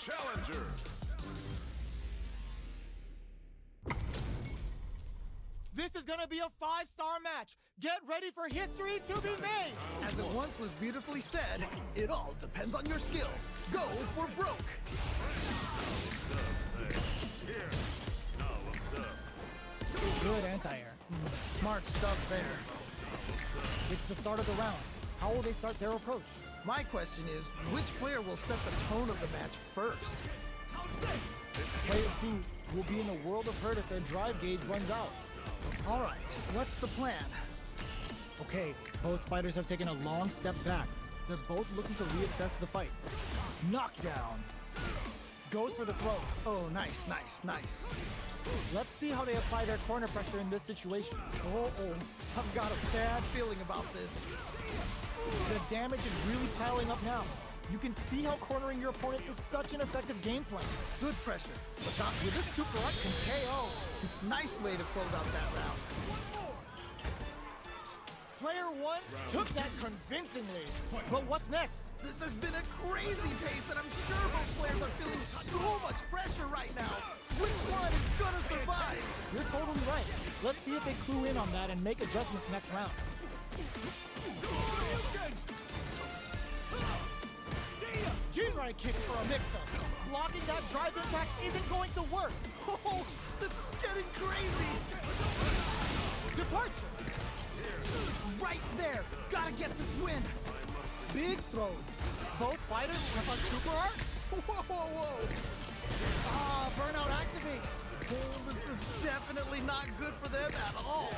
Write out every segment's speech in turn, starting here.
challenger. This is gonna be a 5-star match. Get ready for history to be made. As it once was beautifully said, it all depends on your skill. Go for broke. Good anti-air. Smart stuff there. It's the start of the round. How will they start their approach? My question is, which player will set the tone of the match first? Player 2 will be in a world of hurt if their drive gauge runs out. All right, what's the plan? Okay, both fighters have taken a long step back. They're both looking to reassess the fight. Knockdown. Goes for the throw. Oh, nice, nice, nice. Let's see how they apply their corner pressure in this situation. I've got a bad feeling about this. The damage is really piling up now. You can see how cornering your opponent is such an effective game plan. Good pressure, but not with this super art can KO. Nice way to close out that round. Player 1 took that convincingly. But what's next? This has been a crazy pace, and I'm sure both players are feeling so much pressure right now. Which one is gonna survive? You're totally right. Let's see if they clue in on that and make adjustments next round. G-right kick for a mix-up. Blocking that drive impact isn't going to work. Oh, this is getting crazy. Departure. Right there. Gotta get this win. Big throws. Both fighters have a super art. Whoa, whoa, whoa. Ah, burnout activates. Oh, this is definitely not good for them at all.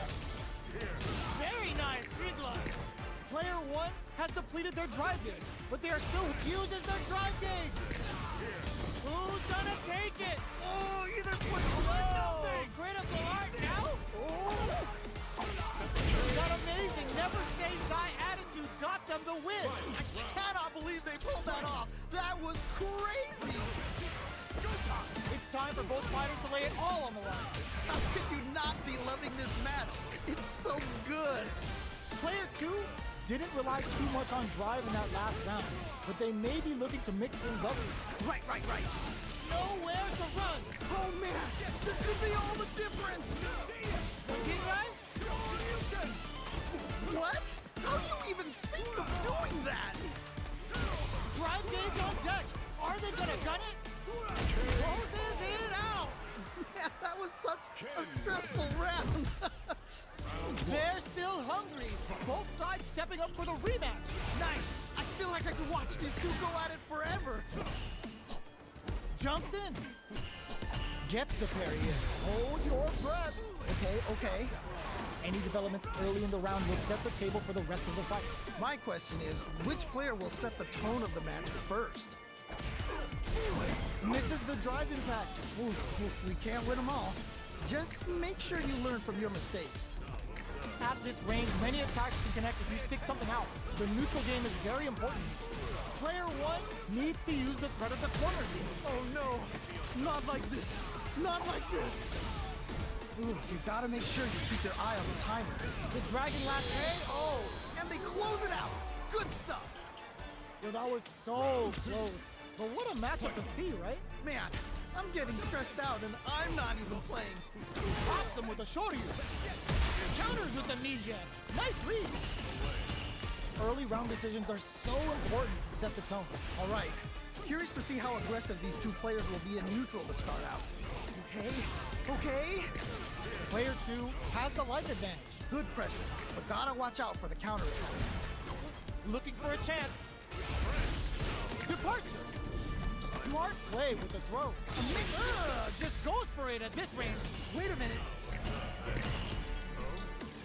Very nice, Ridley. Player 1 has depleted their drive gauge, but they are still uses their drive gauge. Who's gonna take it? Oh, either put nothing. Critical art now? Oh. That amazing never say die attitude got them the win. I cannot believe they pulled that off. That was crazy. It's time for both fighters to lay it all on the line. How could you not be loving this match? It's so good. Player 2 didn't rely too much on drive in that last round, but they may be looking to mix things up. Right. Nowhere to run. Oh man, this could be all the difference. What? How do you even think of doing that? Drive gauge on deck. Are they gonna gun it? Closes it out. Man, that was such a stressful round. They're still hungry. Both sides stepping up for the rematch. Nice. I feel like I could watch these two go at it forever. Jumps in. Gets the parry in. Hold your breath. Okay. Any developments early in the round will set the table for the rest of the fight. My question is, which player will set the tone of the match first? Misses the drive impact. Ooh, we can't win them all. Just make sure you learn from your mistakes. At this range, many attacks can connect if you stick something out. The neutral game is very important. Player 1 needs to use the threat of the corner game. Oh no, not like this. Not like this. Ooh, you gotta make sure you keep your eye on the timer. The dragon lap KO. And they close it out. Good stuff. Yo, that was so close. But what a matchup to see, right? Man, I'm getting stressed out and I'm not even playing. Dhalsim with a shorty. Counters with the knee jab. Nice read. Early round decisions are so important to set the tone. All right. Curious to see how aggressive these two players will be in neutral to start out. Okay. Player 2 has the life advantage. Good pressure, but gotta watch out for the counterattack. Looking for a chance. Departure. Smart play with the throw. Just goes for it at this range. Wait a minute.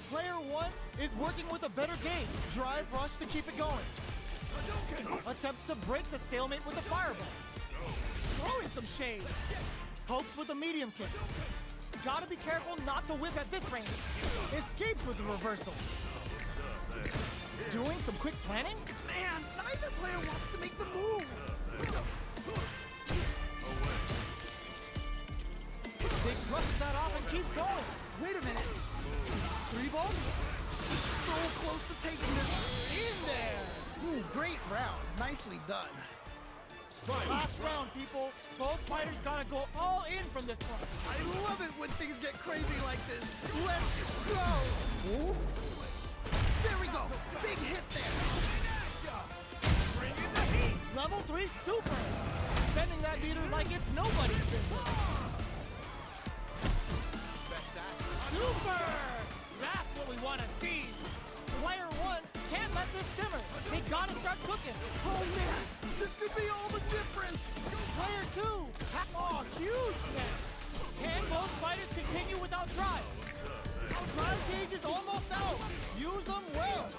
Player 1 is working with a better game. Drive rush to keep it going. Attempts to break the stalemate with the fireball. Throwing some shade. Hopes with a medium kick. Gotta be careful not to whip at this range. Escapes with the reversal. Doing some quick planning? Man, neither player wants to make the move. Big thrusts that off and keeps going. Wait a minute. 3-ball? So close to taking this. In there. Great round. Nicely done. Last round, people. Both fighters gotta go all in from this point. I love it when things get crazy like this. Let's go! Ooh. There we go. Big hit there. Bring in the heat. Level 3 super. Bending that meter like it's nobody's business. Super! That's what we want to see. Player 1 can't let this simmer. They gotta start cooking. Oh man, this could be all the difference. Player 2. Oh, huge net. Can both fighters continue without drive? Drive gauge is almost out. Use them well.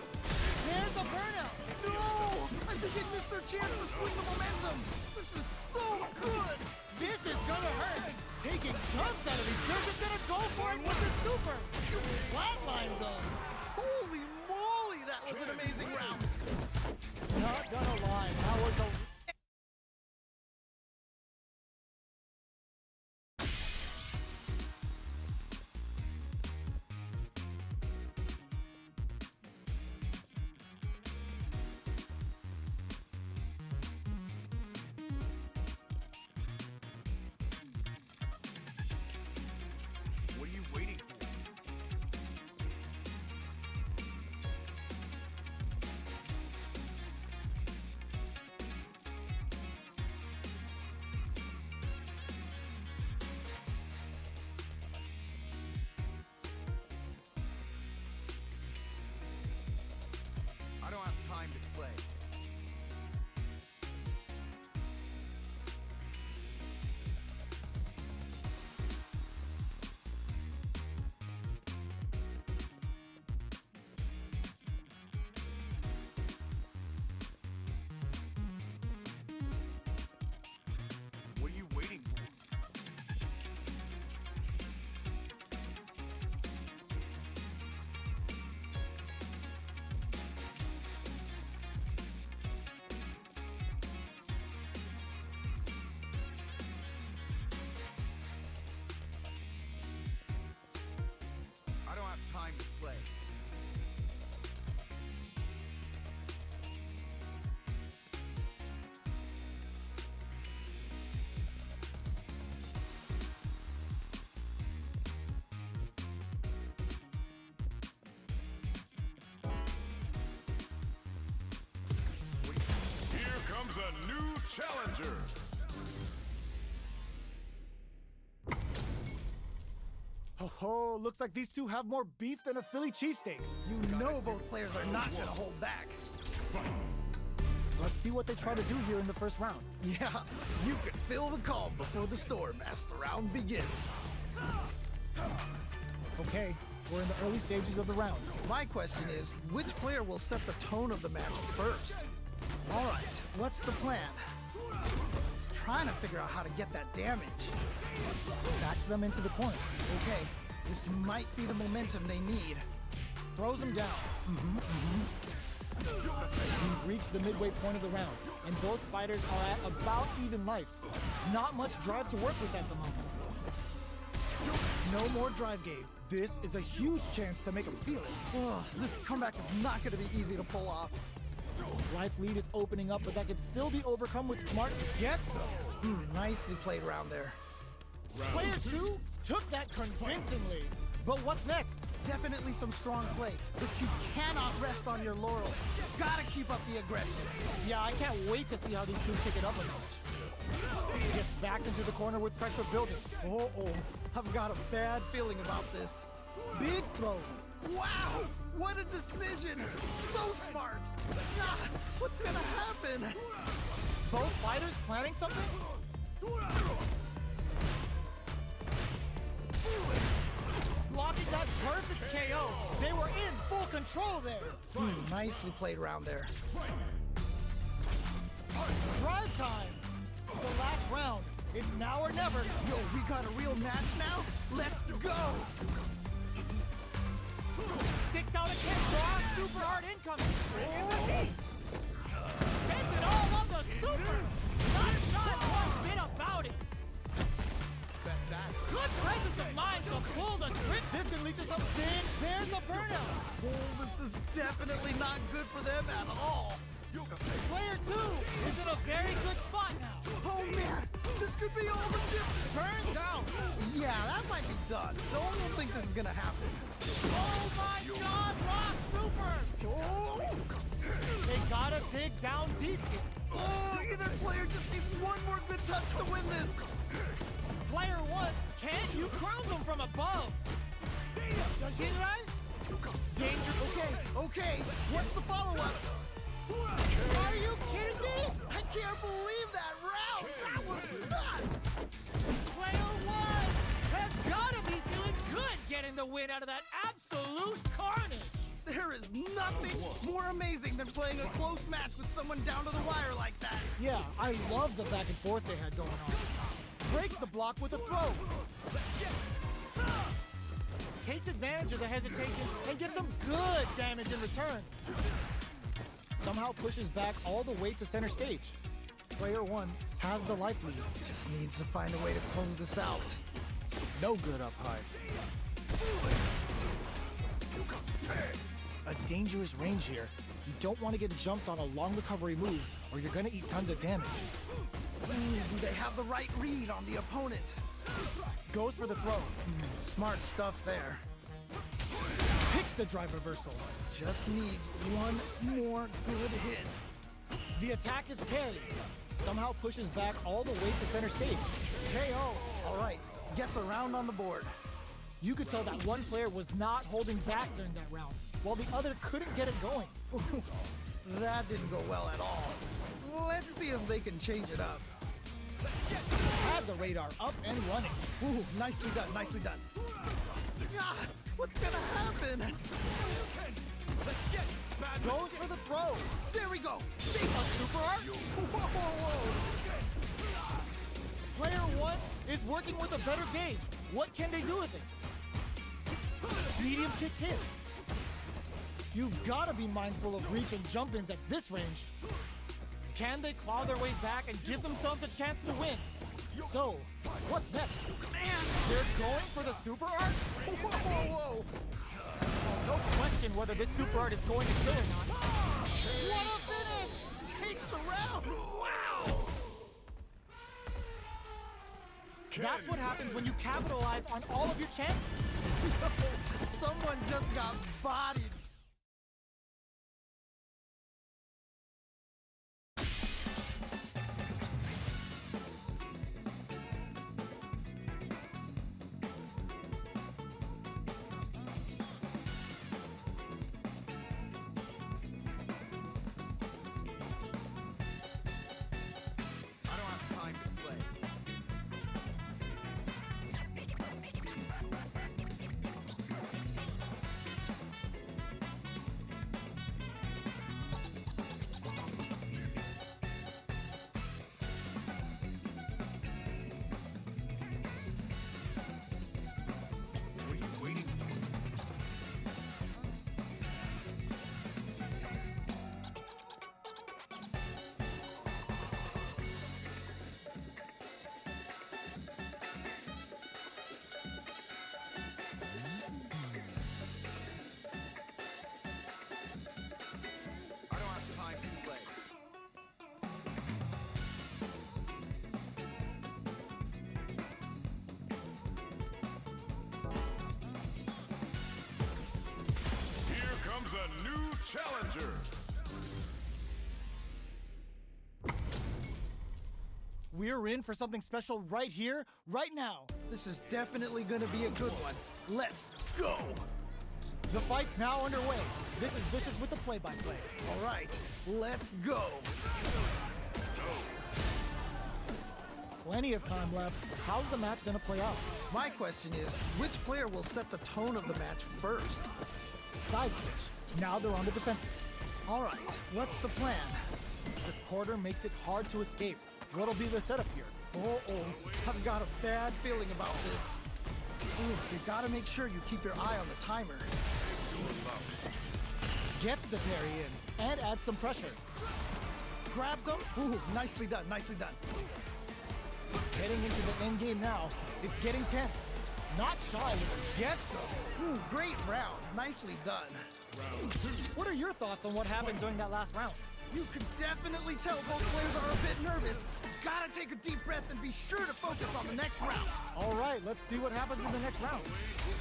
There's a burnout. No! I think they missed their chance to swing the momentum. This is so good. This is gonna hurt. Taking chunks out of these. They're just gonna go for it with the super. Flatline zone. Holy moly, that was an amazing round. Not gonna lie, that was a... What are you waiting for? I don't have time to play. What are you waiting for? I don't have time to play. Here comes a new challenger. Oh, looks like these two have more beef than a Philly cheesesteak. You know both players are not gonna hold back. Let's see what they try to do here in the first round. Yeah, you can feel the calm before the storm as the round begins. Okay, we're in the early stages of the round. My question is, which player will set the tone of the match first? All right, what's the plan? Trying to figure out how to get that damage. Backs them into the corner. Okay, this might be the momentum they need. Throws them down. We've reached the midway point of the round, and both fighters are at about even life. Not much drive to work with at the moment. No more drive game. This is a huge chance to make them feel it. Ugh, this comeback is not going to be easy to pull off. Life lead is opening up, but that can still be overcome with smart get-some. Nicely played around there. Player 2 took that convincingly. But what's next? Definitely some strong play, but you cannot rest on your laurels. Gotta keep up the aggression. Yeah, I can't wait to see how these two pick it up a notch. Gets backed into the corner with pressure building. Oh, I've got a bad feeling about this. Big throws. Wow, what a decision. So smart. Ah, what's gonna happen? Both fighters planning something? Blocking that perfect KO. They were in full control there. Nicely played around there. Drive time. The last round. It's now or never. Yo, we got a real match now? Let's go! Sticks out a kick. Raw super hard incoming. Takes it all on the super. Not shy one bit about it. Good presence of mind to pull the trip. This can lead to some spin. There's a burnout. Oh, this is definitely not good for them at all. Player 2 is in a very good spot now. be all the difference. Turns out. Yeah, that might be done. Don't think this is gonna happen. Oh my God, Rock Super! Oh! They gotta dig down deep. Oh, either player just needs one more good touch to win this. Player one, can't you crown them from above? Does he right? Danger. Okay, what's the follow-up? Are you kidding me? I can't believe that round! That was nuts! Player one has gotta be feeling good getting the win out of that absolute carnage. There is nothing more amazing than playing a close match with someone down to the wire like that. Yeah, I love the back and forth they had going on. Breaks the block with a throw. Takes advantage of the hesitation and gives them good damage in return. Somehow pushes back all the way to center stage. Player one has the life lead. Just needs to find a way to close this out. No good up high. A dangerous range here. You don't want to get jumped on a long recovery move or you're gonna eat tons of damage. Do they have the right read on the opponent? Goes for the throw. Smart stuff there. Picks the drive reversal. Just needs one more good hit. The attack is parried. Somehow pushes back all the way to center stage. KO. All right, gets a round on the board. You could tell that one player was not holding back during that round, while the other couldn't get it going. That didn't go well at all. Let's see if they can change it up. Had the radar up and running. Ooh, nicely done, nicely done. Ah, what's gonna happen? Goes for the throw. There we go. A super art. Whoa. Player one is working with a better gauge. What can they do with it? Medium kick hits. You've got to be mindful of reach and jump-ins at this range. Can they claw their way back and give themselves a chance to win? So, what's next? Man, they're going for the super art? Whoa. No question whether this super art is going to kill or not. What a finish! Takes the round. Wow. That's what happens when you capitalize on all of your chances. Someone just got bodied. A new challenger. We're in for something special right here, right now. This is definitely gonna be a good one. Let's go. The fight's now underway. This is Vicious with the play-by-play. All right, let's go. Plenty of time left. How's the match gonna play out? My question is, which player will set the tone of the match first? Side switch. Now they're on the defensive. All right, what's the plan? The quarter makes it hard to escape. What'll be the setup here? I've got a bad feeling about this. Ooh, you gotta make sure you keep your eye on the timer. Gets the parry in and adds some pressure. Grabs him. Ooh, nicely done, nicely done. Getting into the end game now. It's getting tense. Not shy with it. Gets him. Ooh, great round. Nicely done. What are your thoughts on what happened during that last round? You could definitely tell both players are a bit nervous. Gotta Gotta take a deep breath and be sure to focus on the next round. All right, let's see what happens in the next round.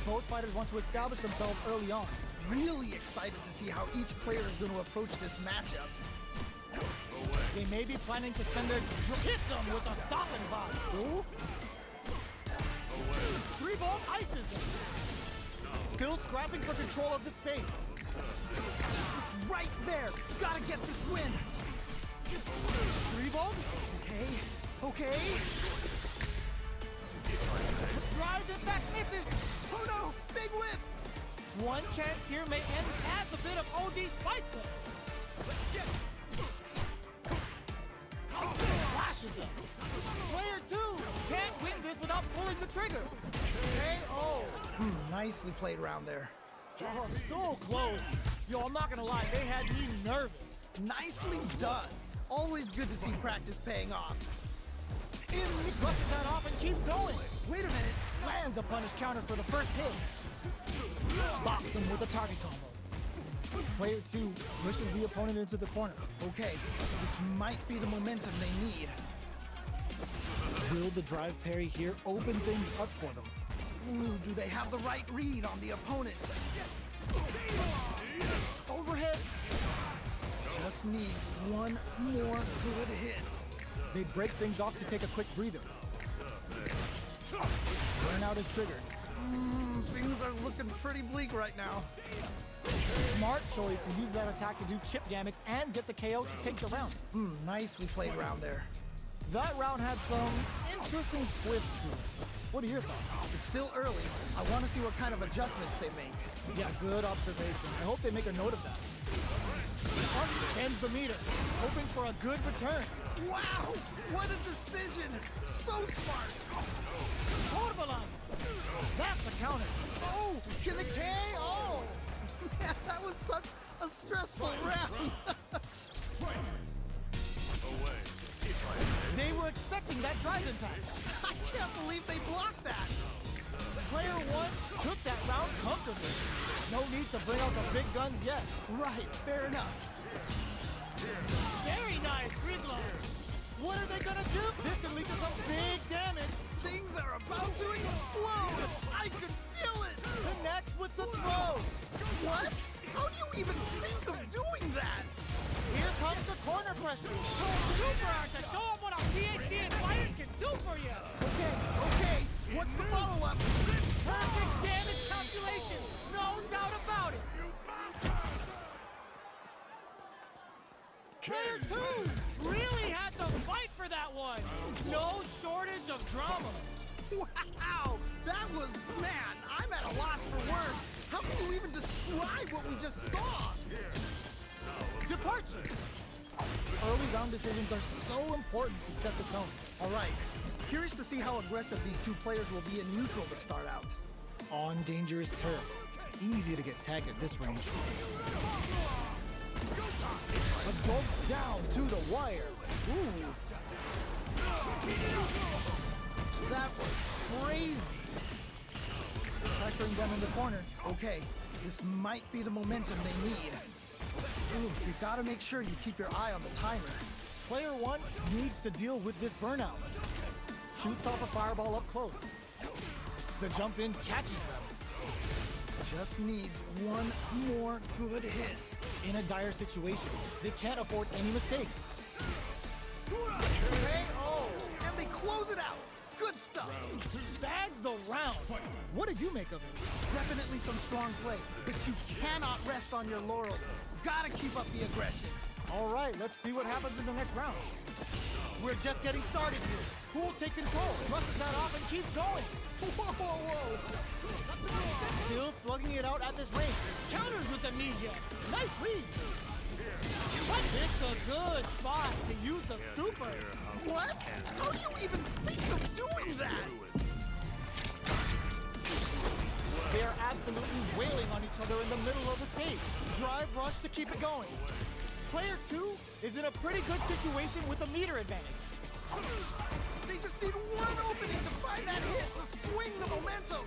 Both fighters want to establish themselves early on. Really excited to see how each player is going to approach this matchup. They may be planning to send their hit them with a stopping body. Ooh. 3-volt ices him. Still scrapping for control of the space. It's right there. Gotta get this win. 3-volt? Okay, okay. Drive impact misses. Oh no, big whip. One chance here may end as a bit of OD spice there. Let's get it. Flashes him. Player 2 can't win this without pulling the trigger. KO. Nicely played round there. Oh, so close. Yo, I'm not gonna lie, they had me nervous. Nicely done. Always good to see practice paying off. He brushes that off and keeps going. Wait a minute. Lands a punish counter for the first hit. Bops him with a target combo. Player 2 pushes the opponent into the corner. Okay, this might be the momentum they need. Will the drive parry here open things up for them? Ooh, do they have the right read on the opponent? Overhead. Just needs one more good hit. They break things off to take a quick breather. Burnout is triggered. Things are looking pretty bleak right now. Smart choice to use that attack to do chip damage and get the KO to take the round. Nicely played round there. That round had some interesting twists to it. What are your thoughts? It's still early. I want to see what kind of adjustments they make. Yeah, good observation. I hope they make a note of that. Ends the meter, hoping for a good return. Wow! What a decision! So smart! Torbalan! That's the counter. Oh! Can the KO! Man, that was such a stressful round. They were expecting that drive impact. I can't believe they blocked that. Player 1 took that round comfortably. No need to bring out the big guns yet. Right, fair enough. Very nice, Gridlock. What are they gonna do? This could lead to some big damage. Things are about to explode. I can feel it. Connects with the throw. What? How do you even think of doing that? Here comes the corner pressure. Super to show them what our PhD and fighters can do for you. Okay. What's the follow-up? Perfect damage calculation. No doubt about it. Player 2 really had to fight for that one. No shortage of drama. Wow! That was, man, I'm at a loss for words. How can you even describe what we just saw? Departure. Early round decisions are so important to set the tone. All right. Curious to see how aggressive these two players will be in neutral to start out. On dangerous turf. Easy to get tagged at this range. Adults down to the wire. Ooh. That was crazy. Pressuring them in the corner. Okay, this might be the momentum they need. Ooh, you gotta make sure you keep your eye on the timer. Player 1 needs to deal with this burnout. Shoots off a fireball up close. The jump in catches them. Just needs one more good hit. In a dire situation, they can't afford any mistakes. KO! And they close it out. Good stuff. Bags the round. What did you make of it? Definitely some strong play, but you cannot rest on your laurels. Gotta keep up the aggression. All right, let's see what happens in the next round. We're just getting started here. Who will take control? Brushes that off and keeps going. Whoa! Still slugging it out at this range. Counters with amnesia. Nice read. But it's a good spot to use the super. What? How do you even think of doing that? They are absolutely wailing on each other in the middle of the stage. Drive rush to keep it going. Player 2 is in a pretty good situation with a meter advantage. They just need one opening to find that hit to swing the momentum.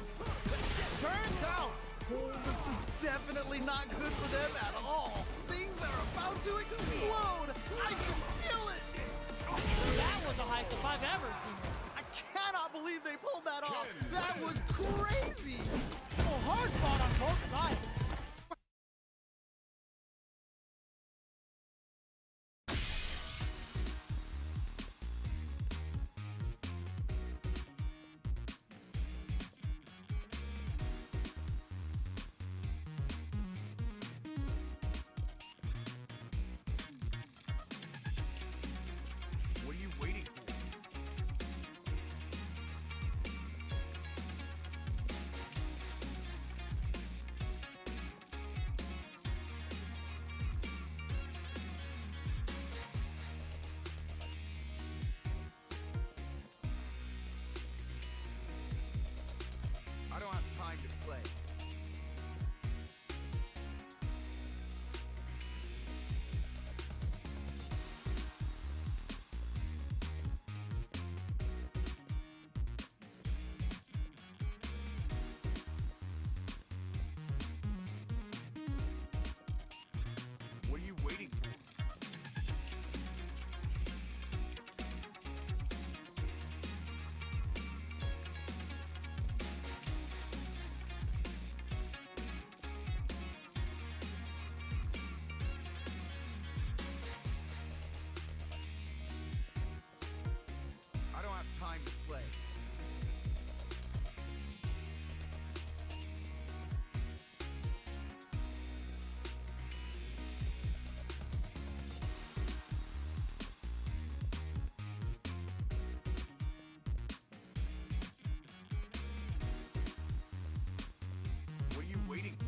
Turns out. Oh, this is definitely not good for them at all. Things are about to explode. I can feel it. That was a high surprise. I've ever seen it. I cannot believe they pulled that off. That was crazy. Well, hard fought on both sides. What are you waiting for? I don't have time to play. What are you waiting for? I don't have time to play. What are you waiting for?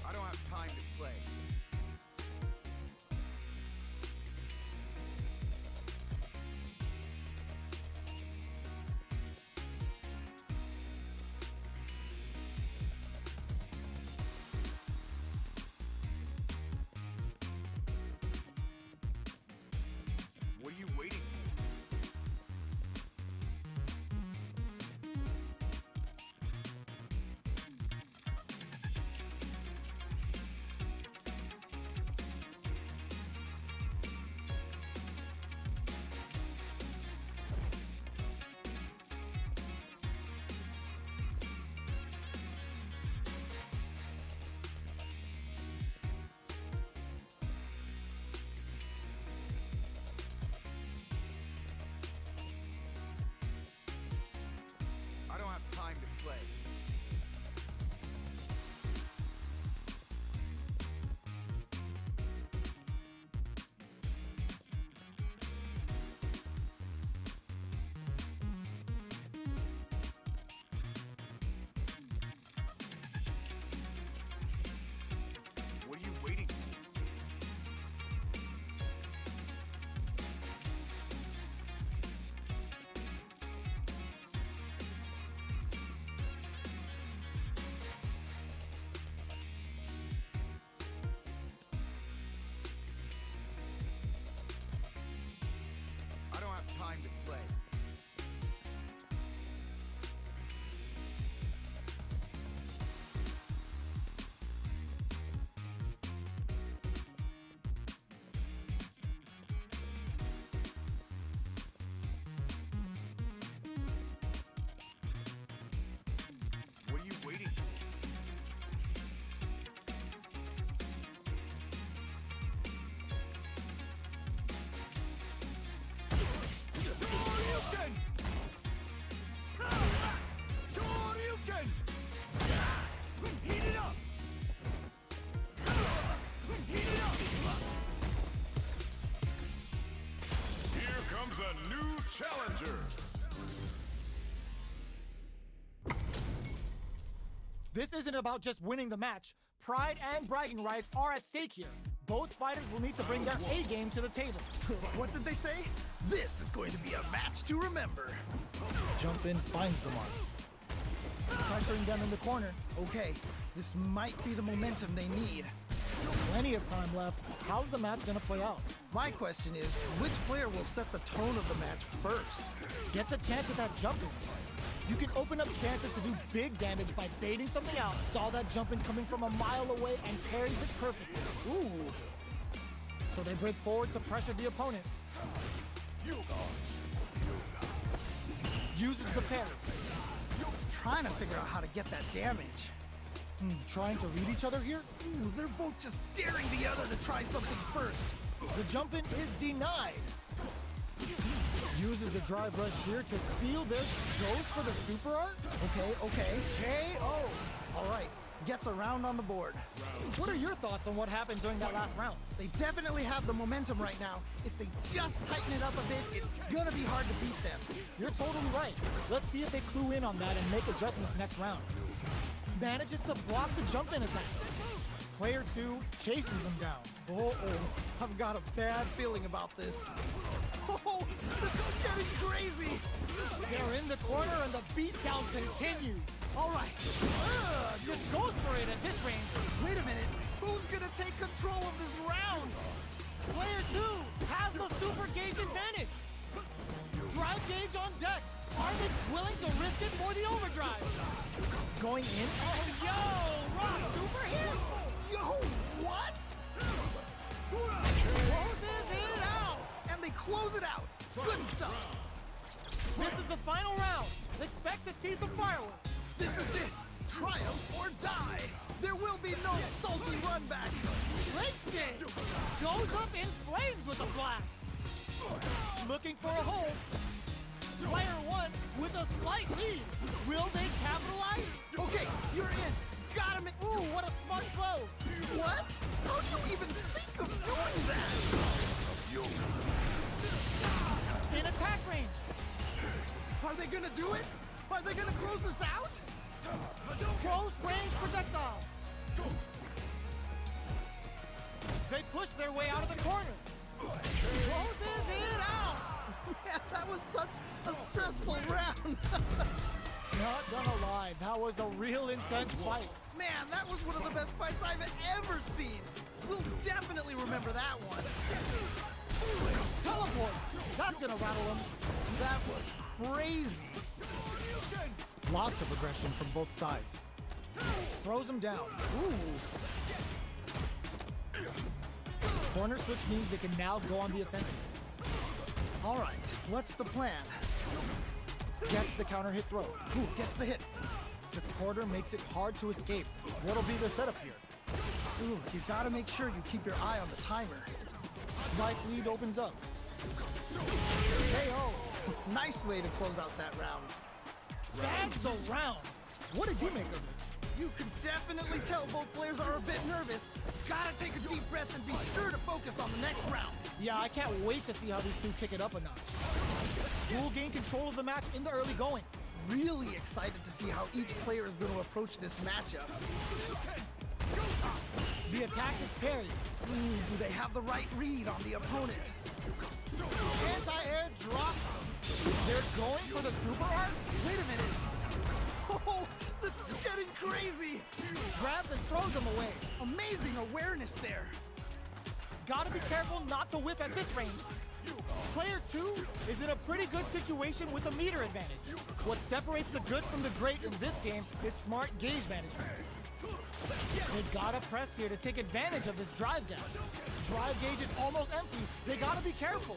I don't have time to play. What are you waiting for? I don't have time to play. What are you waiting for? I don't have time to play. What are you waiting for? Shoryuken! Shoryuken! Heat it up! Heat it up! Here comes a new challenger! This isn't about just winning the match. Pride and bragging rights are at stake here. Both fighters will need to bring their A game to the table. What did they say? This is going to be a match to remember. Jump in finds the mark. Pressuring them in the corner. Okay, this might be the momentum they need. plenty of time left. How's the match gonna play out? My question is, which player will set the tone of the match first? Gets a chance with that jumping. You can open up chances to do big damage by baiting something out. Saw that jumping coming from a mile away and parries it perfectly. Ooh. So they break forward to pressure the opponent. Uses the parry. Trying to figure out how to get that damage. Trying to read each other here? Ooh, they're both just daring the other to try something first. The jump-in is denied. Uses the drive rush here to steal this. Goes for the super art. Okay. KO. All right, gets a round on the board. What are your thoughts on what happened during that last round? They definitely have the momentum right now. If they just tighten it up a bit, it's gonna be hard to beat them. You're totally right. Let's see if they clue in on that and make adjustments next round. Manages to block the jump-in attack. Player 2 chases them down. I've got a bad feeling about this. Oh, this is getting crazy. They're in the corner and the beatdown continues. All right. Just goes for it at this range. Wait a minute. Who's gonna take control of this round? Player 2 has the super gauge advantage. Drive gauge on deck. Are they willing to risk it for the overdrive? Going in? Oh, yo! Rock super here? Yo, what? Closes it out. And they close it out. Good stuff. This is the final round. Expect to see some fireworks. This is it. Triumph or die. There will be no salty run back. Breaks it. Goes up in flames with a blast. Looking for a hold. Player 1 with a slight lead. Will they capitalize? Okay, you're in. Got him. Ooh, what a smart blow. What? How do you even think of doing that? In attack range. Are they gonna do it? Are they gonna close this out? Close range projectile. They push their way out of the corner. Closes it out. Man, that was such a stressful round. Not gonna lie, that was a real intense fight. Man, that was one of the best fights I've ever seen. We'll definitely remember that one. Teleports. That's gonna rattle them. That was crazy. Lots of aggression from both sides. Throws him down. Ooh. Corner switch means they can now go on the offensive. All right, what's the plan? Gets the counter hit throw. Ooh, gets the hit. The quarter makes it hard to escape. What'll be the setup here? Ooh, you gotta make sure you keep your eye on the timer. Life lead opens up. KO. Nice way to close out that round. Bags around. What did you make of it? You can definitely tell both players are a bit nervous. Gotta take a deep breath and be sure to focus on the next round. Yeah, I can't wait to see how these two kick it up a notch. Who will gain control of the match in the early going? Really excited to see how each player is going to approach this matchup. The attack is parried. Do they have the right read on the opponent? Anti-air drops them. They're going for the super art? Wait a minute. Oh, this is getting crazy. Grabs and throws them away. Amazing awareness there. Gotta be careful not to whiff at this range. Player 2 is in a pretty good situation with a meter advantage. What separates the good from the great in this game is smart gauge management. They gotta press here to take advantage of this drive gap. Drive gauge is almost empty. They gotta be careful.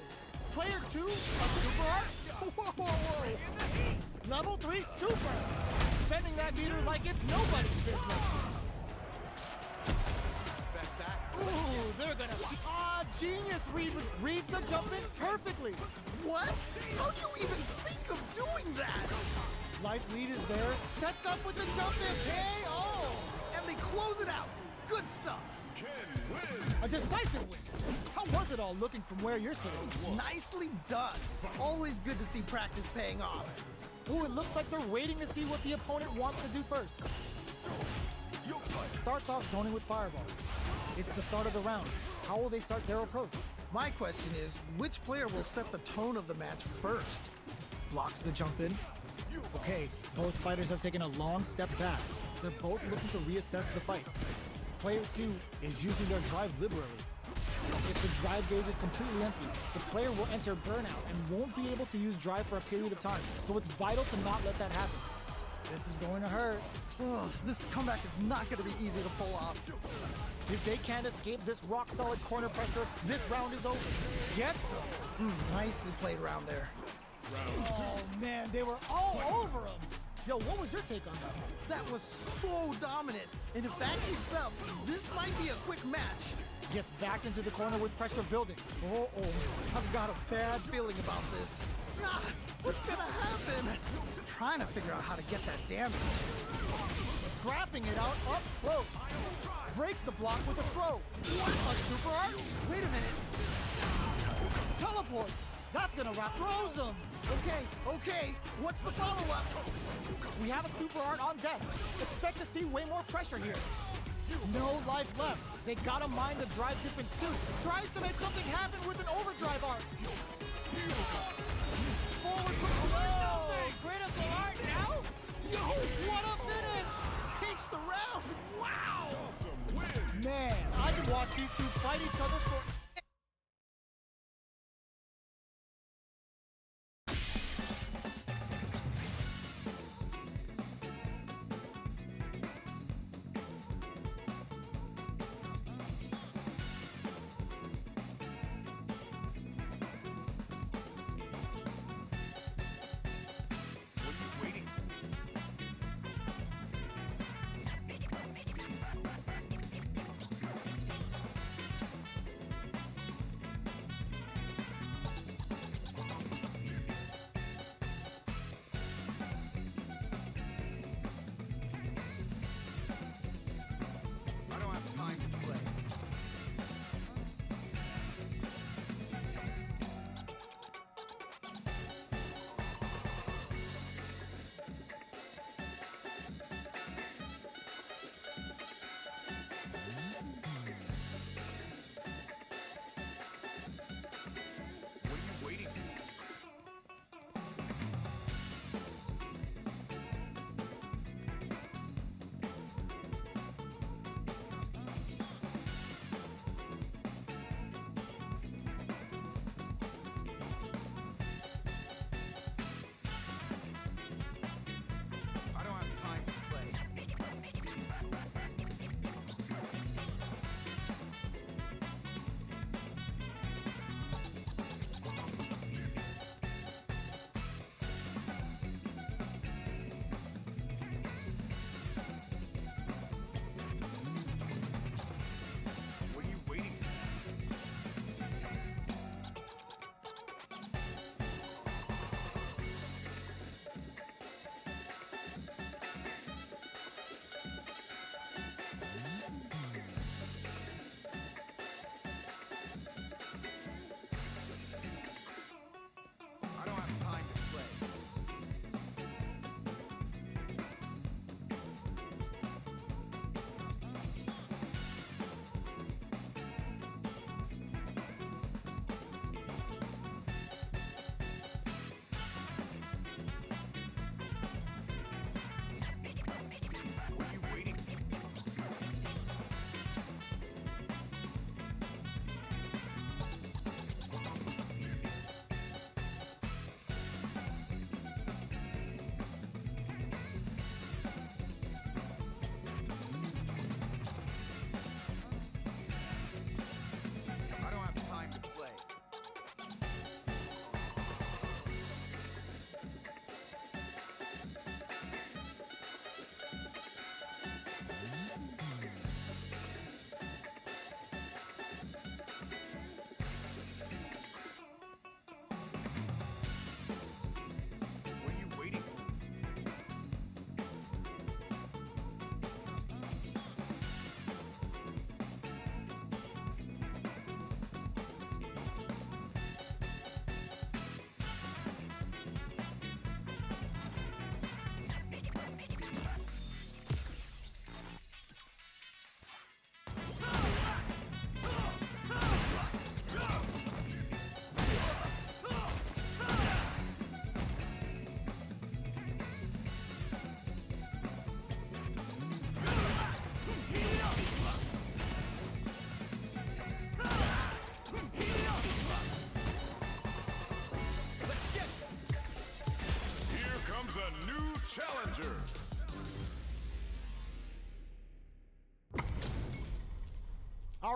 Player 2, a super art? Whoa. Level 3 super. Spending that meter like it's nobody's business. Ooh, they're gonna... genius reads the jump in perfectly. What? How do you even think of doing that? Life lead is there. Sets up with the jump in. KO. And they close it out. Good stuff. A decisive win. How was it all looking from where you're sitting? Nicely done. Always good to see practice paying off. Ooh, it looks like they're waiting to see what the opponent wants to do first. Starts off zoning with fireballs. It's the start of the round. How will they start their approach? My question is, which player will set the tone of the match first? Blocks the jump in. Okay, both fighters have taken a long step back. They're both looking to reassess the fight. Player 2 is using their drive liberally. If the drive gauge is completely empty, the player will enter burnout and won't be able to use drive for a period of time. So it's vital to not let that happen. This is going to hurt. Ugh, this comeback is not going to be easy to pull off. If they can't escape this rock-solid corner pressure, this round is over. Get some. Nicely played round there. Oh, man, they were all over him. Yo, what was your take on that? That was so dominant. And if that keeps up, this might be a quick match. Gets backed into the corner with pressure building. Oh, I've got a bad feeling about this. Ah, what's gonna happen? Trying to figure out how to get that damage. Scrapping it out up close. Breaks the block with a throw. What? A super art? Wait a minute. Teleports. That's gonna wrap. Throws him. Okay. What's the follow-up? We have a super art on deck. Expect to see way more pressure here. No life left. They gotta mind the drive difference too. Tries to make something happen with an overdrive art. Forward. Whoa! Critical art now? Yo, what a finish! Takes the round. Wow! Man, I could watch these two fight each other for...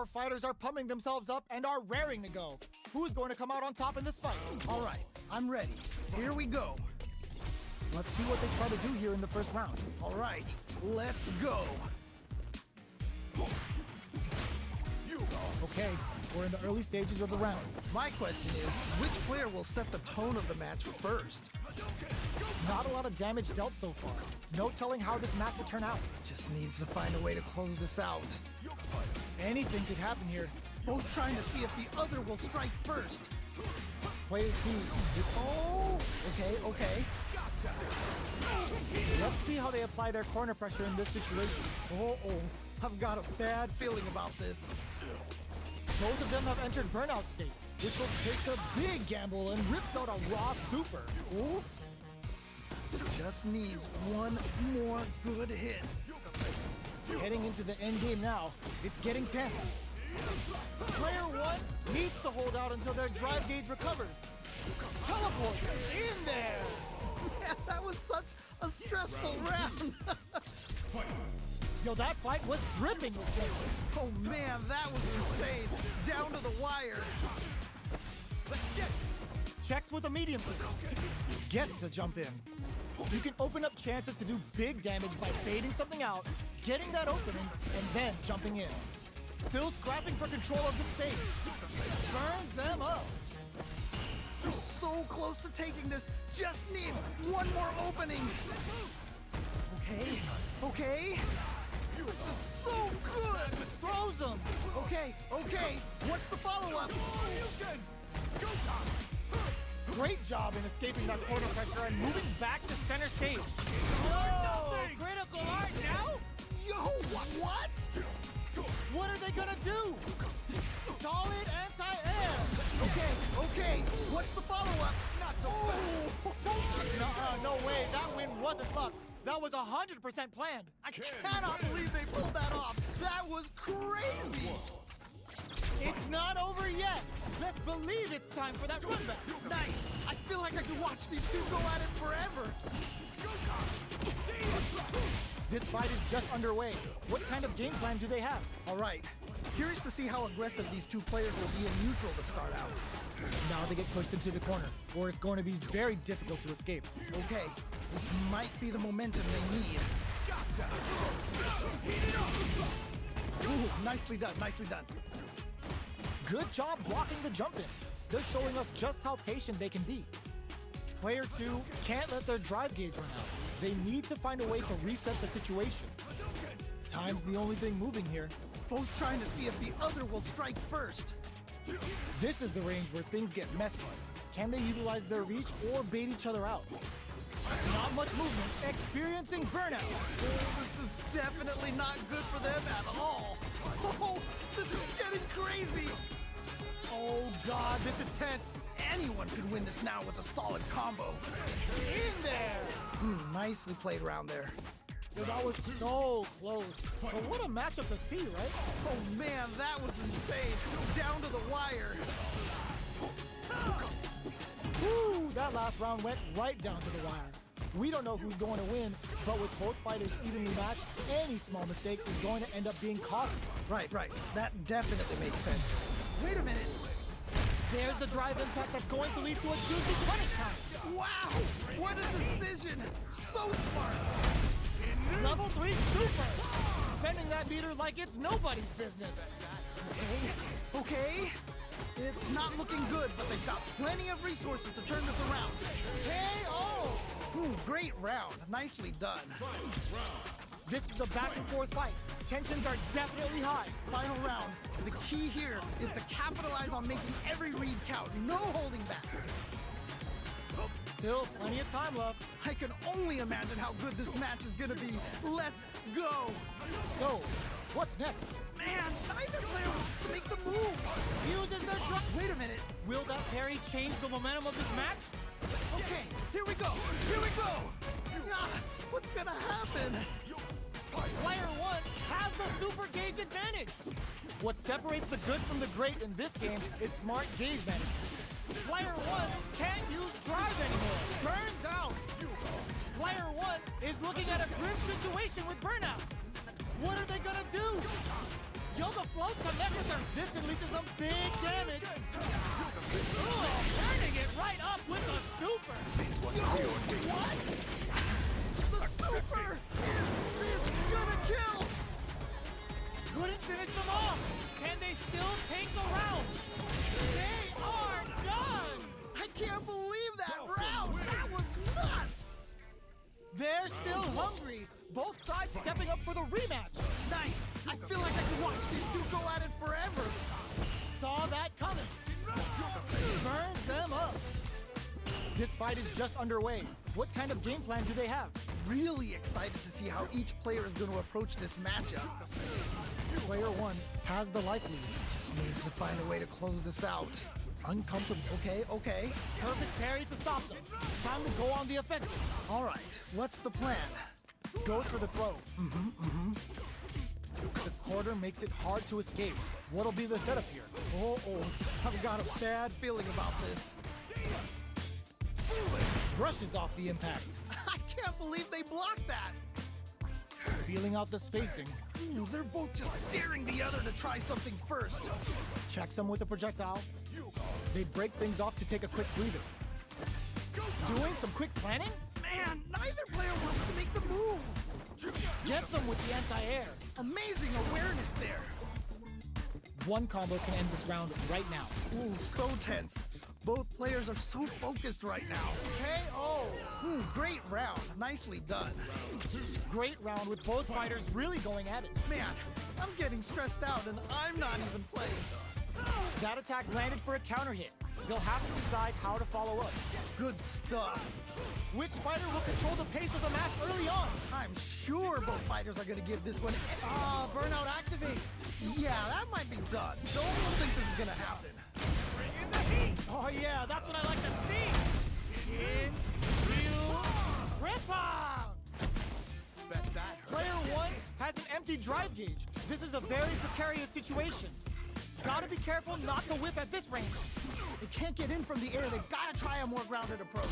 Our fighters are pumping themselves up and are raring to go. Who's going to come out on top in this fight? All right, I'm ready. Here we go. Let's see what they try to do here in the first round. All right, let's go. Okay, we're in the early stages of the round. My question is, which player will set the tone of the match first? Not a lot of damage dealt so far. No telling how this match will turn out. Just needs to find a way to close this out. Anything could happen here. Both trying to see if the other will strike first. Player 2. Oh, okay. Let's see how they apply their corner pressure in this situation. Oh, I've got a bad feeling about this. Both of them have entered burnout state. This one takes a big gamble and rips out a raw super. Ooh. Just needs one more good hit. Heading into the end game now, it's getting tense. Player 1 needs to hold out until their drive gauge recovers. Teleport in there! Man, that was such a stressful round. Yo, that fight was dripping with tension. Oh man, that was insane. Down to the wire. Let's get checks with a medium kick. Gets the jump in. You can open up chances to do big damage by baiting something out, getting that opening, and then jumping in. Still scrapping for control of the stage. Burns them up. He's so close to taking this. Just needs one more opening. Okay. This is so good. Throws them. Okay. What's the follow-up? Great job in escaping that corner pressure and moving back to center stage. Oh, critical art now? Yo, what? What are they gonna do? Solid anti-air. Okay. What's the follow-up? Not so bad. No way. That win wasn't luck. That was 100% planned. I cannot believe they pulled that off. That was crazy. It's not over yet. Best believe it's time for that run back. Nice. I feel like I could watch these two go at it forever. This fight is just underway. What kind of game plan do they have? All right. Curious to see how aggressive these two players will be in neutral to start out. Now they get pushed into the corner, or it's going to be very difficult to escape. Okay, this might be the momentum they need. Ooh, nicely done. Good job blocking the jump in. They're showing us just how patient they can be. Player 2 can't let their drive gauge run out. They need to find a way to reset the situation. Time's the only thing moving here. Both trying to see if the other will strike first. This is the range where things get messy. Can they utilize their reach or bait each other out? Not much movement, experiencing burnout. Oh, this is definitely not good for them at all. Oh, this is getting crazy. Oh God, this is tense. Anyone could win this now with a solid combo. In there! Nicely played around there. Yo, that was so close. But what a matchup to see, right? Oh man, that was insane. Down to the wire. Woo! That last round went right down to the wire. We don't know who's going to win, but with both fighters evenly matched, any small mistake is going to end up being costly. Right. That definitely makes sense. Wait a minute. There's the drive impact that's going to lead to a juicy punish count. Wow! What a decision! So smart! Level 3 super! Spending that meter like it's nobody's business. Okay. It's not looking good, but they've got plenty of resources to turn this around. KO! Great round. Nicely done. This is a back and forth fight. Tensions are definitely high. Final round. The key here is to capitalize on making every read count. No holding back. Still plenty of time left. I can only imagine how good this match is gonna be. Let's go. So, what's next? Man, neither player wants to make the move. Uses their drive. Wait a minute. Will that parry change the momentum of this match? Okay, here we go. What's gonna happen? Player 1 has the super gauge advantage. What separates the good from the great in this game is smart gauge management. Player 1 can't use drive anymore. Burns out. Player 1 is looking at a grim situation with burnout. What are they gonna do? Yoga float connect with their this can lead to some big damage. Ooh, turning it right up with a super. What? The super! Is this gonna kill? Couldn't finish them off. Can they still take the round? They are done. I can't believe that round! That was nuts! They're still hungry. Both sides stepping up for the rematch. Nice! I feel like I could watch these two go at it forever! Saw that coming. Burns them up. This fight is just underway. What kind of game plan do they have? Really excited to see how each player is going to approach this matchup. Player one has the life lead. Just needs to find a way to close this out. Uncomfortable. Okay. Perfect parry to stop them. Time to go on the offensive. All right, what's the plan? Goes for the throw. The quarter makes it hard to escape. What'll be the setup here? Oh, I've got a bad feeling about this. Brushes off the impact. I can't believe they blocked that! Feeling out the spacing. Ooh, they're both just daring the other to try something first. Checks them with a projectile. They break things off to take a quick breather. Doing some quick planning? Man, neither player wants to make the move. Gets them with the anti-air. Amazing awareness there. One combo can end this round right now. Ooh, so tense. Both players are so focused right now. KO! Great round. Nicely done. Great round with both fighters really going at it. Man, I'm getting stressed out and I'm not even playing. That attack landed for a counter hit. They'll have to decide how to follow up. Good stuff. Which fighter will control the pace of the match early on? I'm sure both fighters are going to give this one. Burnout activates. Yeah, that might be done. Don't think this is going to happen. Bring in the heat. Oh yeah, that's what I like to see. Chin, Ryu, rip out. Bet that hurt. Player one has an empty drive gauge. This is a very precarious situation. Gotta be careful not to whip at this range. They can't get in from the air. They've got to try a more grounded approach.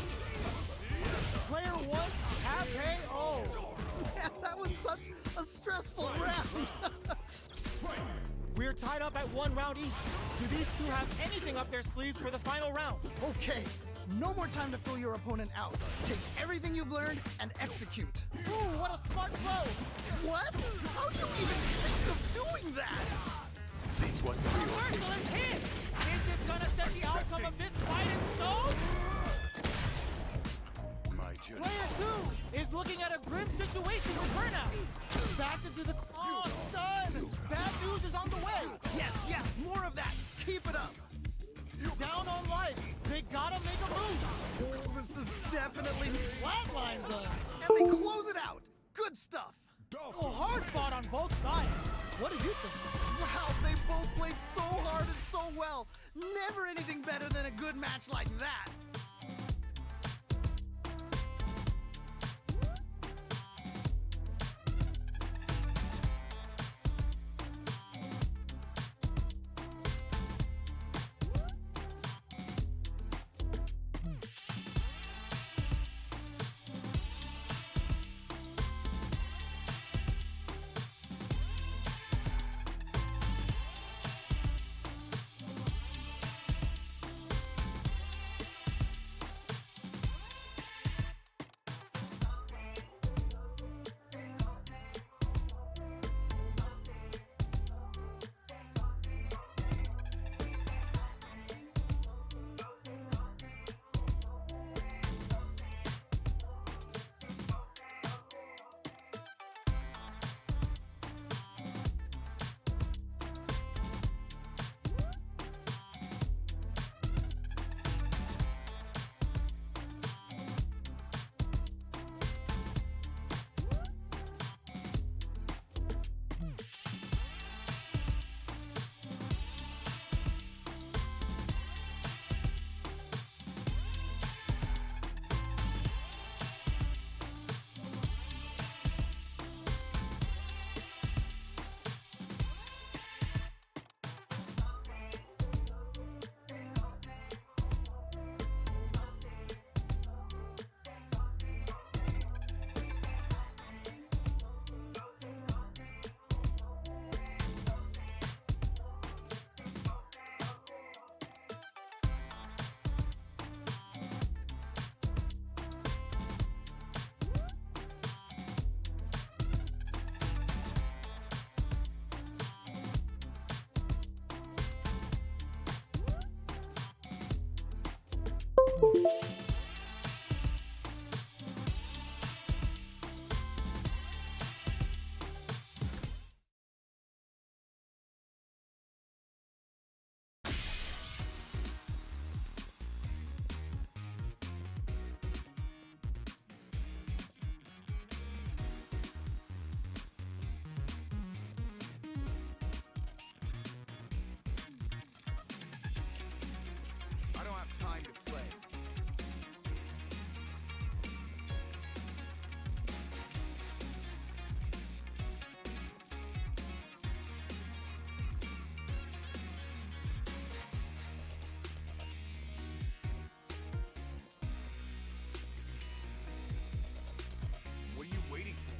Player one have KO. Man, that was such a stressful round. We're tied up at 1 round each. Do these two have anything up their sleeves for the final round? Okay, no more time to fill your opponent out. Take everything you've learned and execute. Ooh, what a smart throw. What? How do you even think of doing that? This one. Reversal is hit. Is this gonna set the outcome of this fight in stone? My journey. Player two is looking at a grim situation with burnout. Back into the stun. Bad news is on the way. Yes, more of that. Keep it up. Down on life. They gotta make a move. Oh, this is definitely... Flatline zone. And they close it out. Good stuff. Oh, hard fought on both sides. What do you think? Wow, they both played so hard and so well. Never anything better than a good match like that. I don't have time to play. What are you waiting for?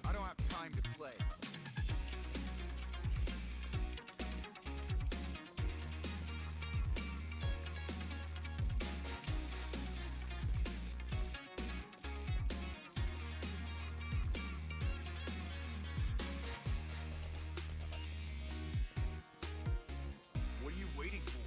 I don't have time to play. What are you waiting for?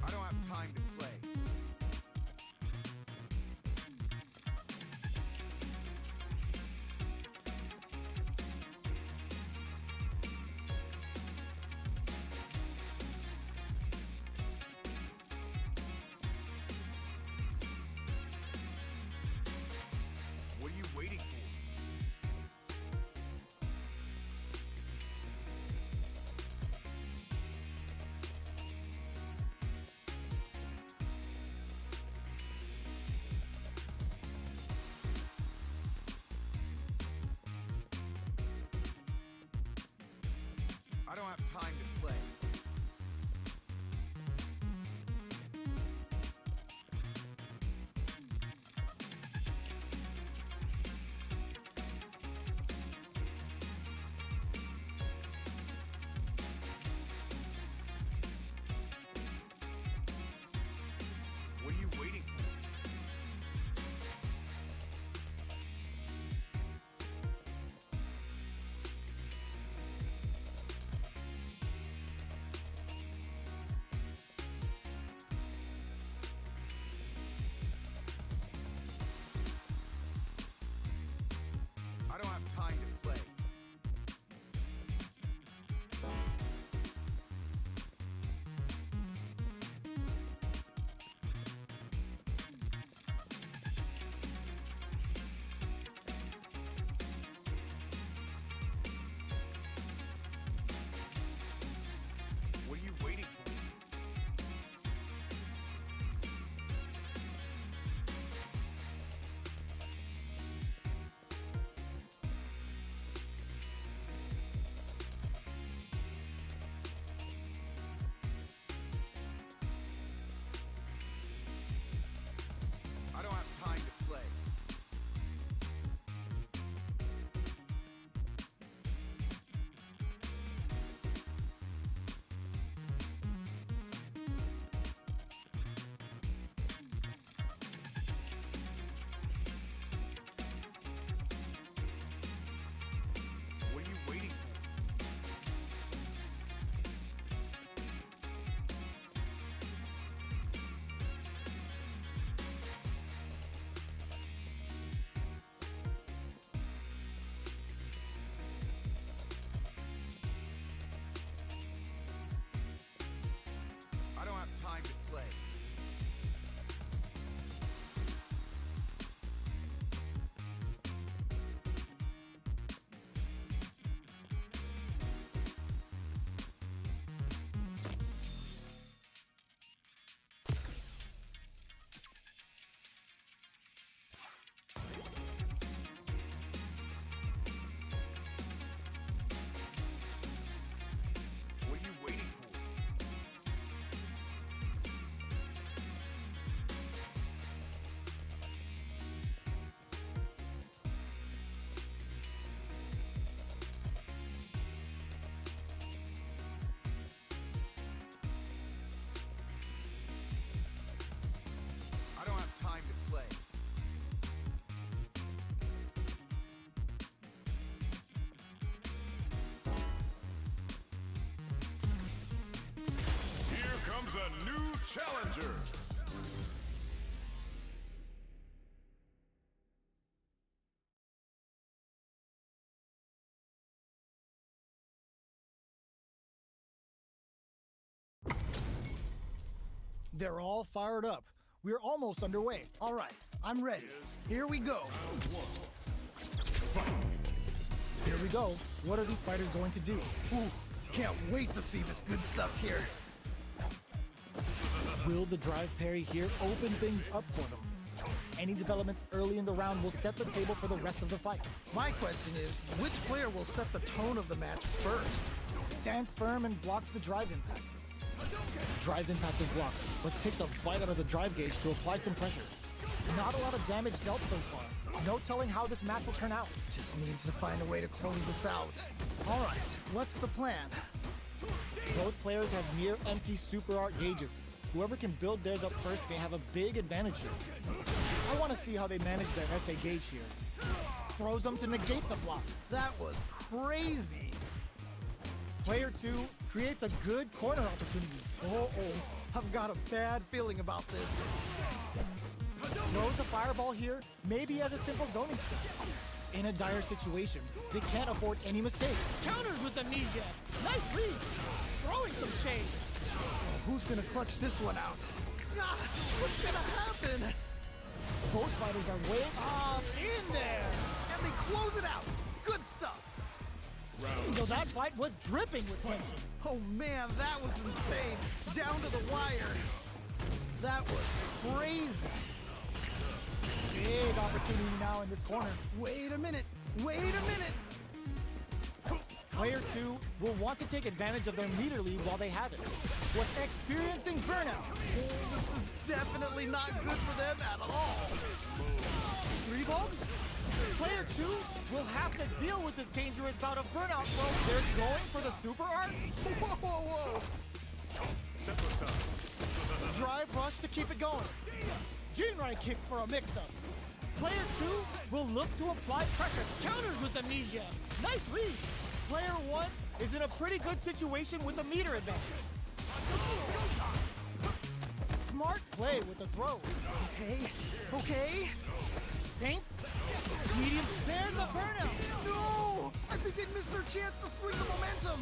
I don't have time to play. What are you waiting for? I don't have time to play. What are you waiting for? a new challenger. They're all fired up. We're almost underway. All right, I'm ready. Here we go. Here we go. What are these fighters going to do? Ooh, can't wait to see this good stuff here. Will the drive parry here open things up for them? Any developments early in the round will set the table for the rest of the fight. My question is, which player will set the tone of the match first? Stands firm and blocks the drive impact. Drive impact is blocked, but takes a bite out of the drive gauge to apply some pressure. Not a lot of damage dealt so far. No telling how this match will turn out. Just needs to find a way to close this out. All right, what's the plan? Both players have near empty super art gauges. Whoever can build theirs up first may have a big advantage here. I want to see how they manage their SA gauge here. Throws them to negate the block. That was crazy. Player 2 creates a good corner opportunity. Oh, I've got a bad feeling about this. Throws a fireball here, maybe as a simple zoning strat. In a dire situation, they can't afford any mistakes. Counters with amnesia. Nice lead. Throwing some shade. Who's gonna clutch this one out? Ah, what's gonna happen? Both fighters are way off in there. And they close it out. Good stuff. So that fight was dripping with tension. Oh man, that was insane. Down to the wire. That was crazy. Big opportunity now in this corner. Wait a minute. Wait a minute. Player 2 will want to take advantage of their meter lead while they have it. Was experiencing burnout. Oh, this is definitely not good for them at all. 3-ball? Player 2 will have to deal with this dangerous bout of burnout flow. They're going for the super art. Whoa. Drive rush to keep it going. Chun-Li kick for a mix-up. Player 2 will look to apply pressure. Counters with amnesia. Nice lead. Player 1 is in a pretty good situation with a meter advantage. Smart play with the throw. Okay. Paints. Medium. There's the burnout. No! I think they missed their chance to swing the momentum.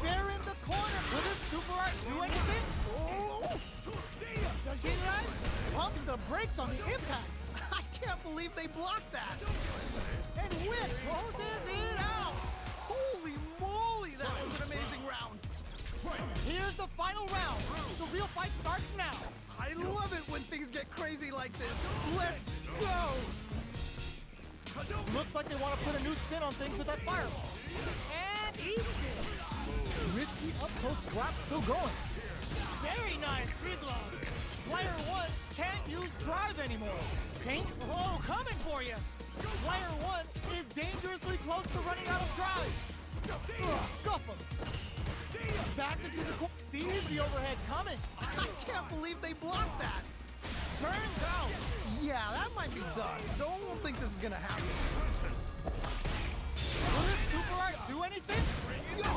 They're in the corner. Will this super art do anything? Oh! Does Chun-Li pumps the brakes on the impact? I can't believe they blocked that. And Whip closes it out. Holy moly, that was an amazing round. Here's the final round. The real fight starts now. I love it when things get crazy like this. Let's go. Looks like they want to put a new spin on things with that fireball. And easy. Risky up-close scrap still going. Very nice free glove. Player 1 can't use drive anymore. Paint, coming for you. Player 1 is dangerously close to running out of drive. Scuff him. Back into the corner. Sees the overhead coming. I can't believe they blocked that. Turns out. Yeah, that might be done. Don't think this is gonna happen. Will this super art do anything? Yo,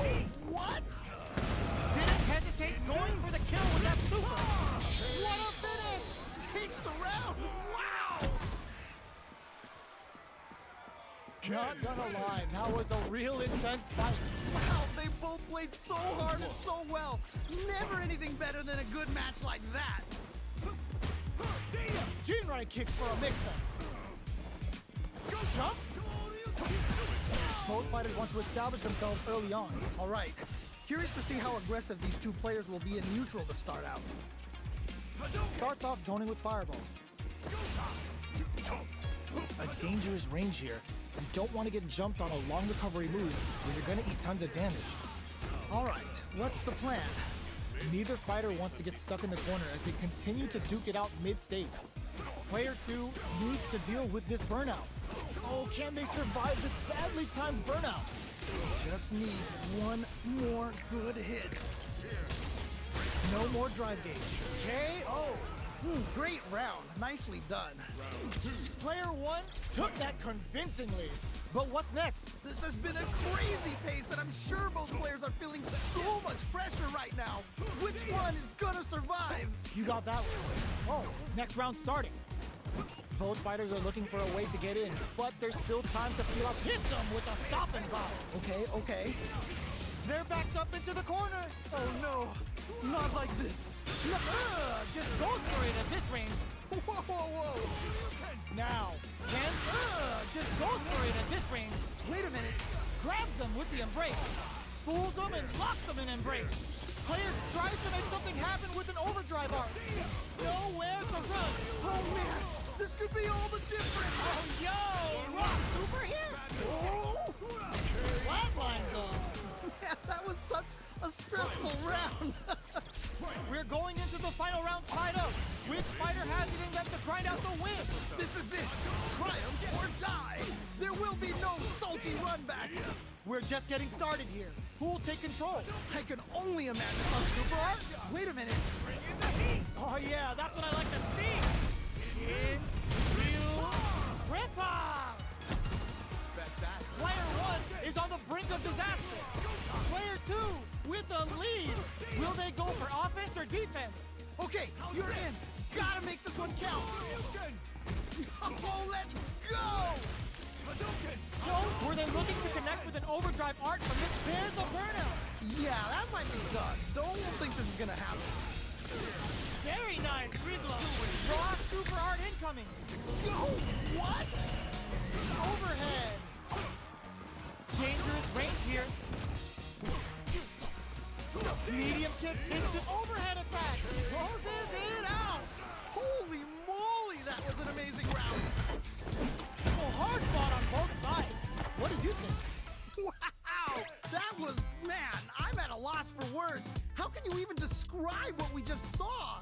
what? Didn't hesitate going for the kill with that super. What a finish! Takes the round. Wow! Not gonna lie, that was a real intense fight. Wow, they both played so hard and so well. Never anything better than a good match like that. Chun-Li kick for a mix-up. Jumps. Both fighters want to establish themselves early on. All right. Curious to see how aggressive these two players will be in neutral to start out. Starts off zoning with fireballs. A dangerous range here. You don't want to get jumped on a long recovery move where you're going to eat tons of damage. All right, what's the plan? Neither fighter wants to get stuck in the corner as they continue to duke it out mid-stage. Player 2 needs to deal with this burnout. Oh, can they survive this badly timed burnout? Just needs one more good hit. No more drive gauge. KO. Great round. Nicely done. Player 1 took that convincingly. But what's next? This has been a crazy pace, and I'm sure both players are feeling so much pressure right now. Which one is gonna survive? You got that one. Oh, next round starting. Both fighters are looking for a way to get in, but there's still time to feel up. Hit them with a stop and go. Okay. They're backed up into the corner. Oh no, not like this. Just goes for it at this range. Whoa. Now, Ken just goes for it at this range. Wait a minute. Grabs them with the embrace. Fools them and locks them in embrace. Player tries to make something happen with an overdrive arc. Nowhere to run. Oh man, this could be all the difference. Oh, yo! Rock super here? Oh! Flatline zone. Man, that was such a stressful round. We're going into the final round tied up. Which fighter has it in them to grind out the win? This is it. Triumph or die. There will be no salty run back. We're just getting started here. Who will take control? I can only imagine a super art. Wait a minute. Oh yeah, that's what I like to see. Shin, Ryu, Rippa! Player 1 is on the brink of disaster. Player 2 with a lead. Will they go for offense or defense? Okay, you're in. Gotta make this one count. Oh, let's go! No, were they looking to connect with an overdrive art from this? There's a burnout. Yeah, that might be done. Don't think this is gonna happen. Very nice, Gridlow. Raw super art incoming. Yo, what? Overhead. Dangerous range here. Medium kick into overhead attack. Closes it out. Holy moly, that was an amazing round. Well, hard fought on both sides. What do you think? Wow, that was, man, I'm at a loss for words. How can you even describe what we just saw?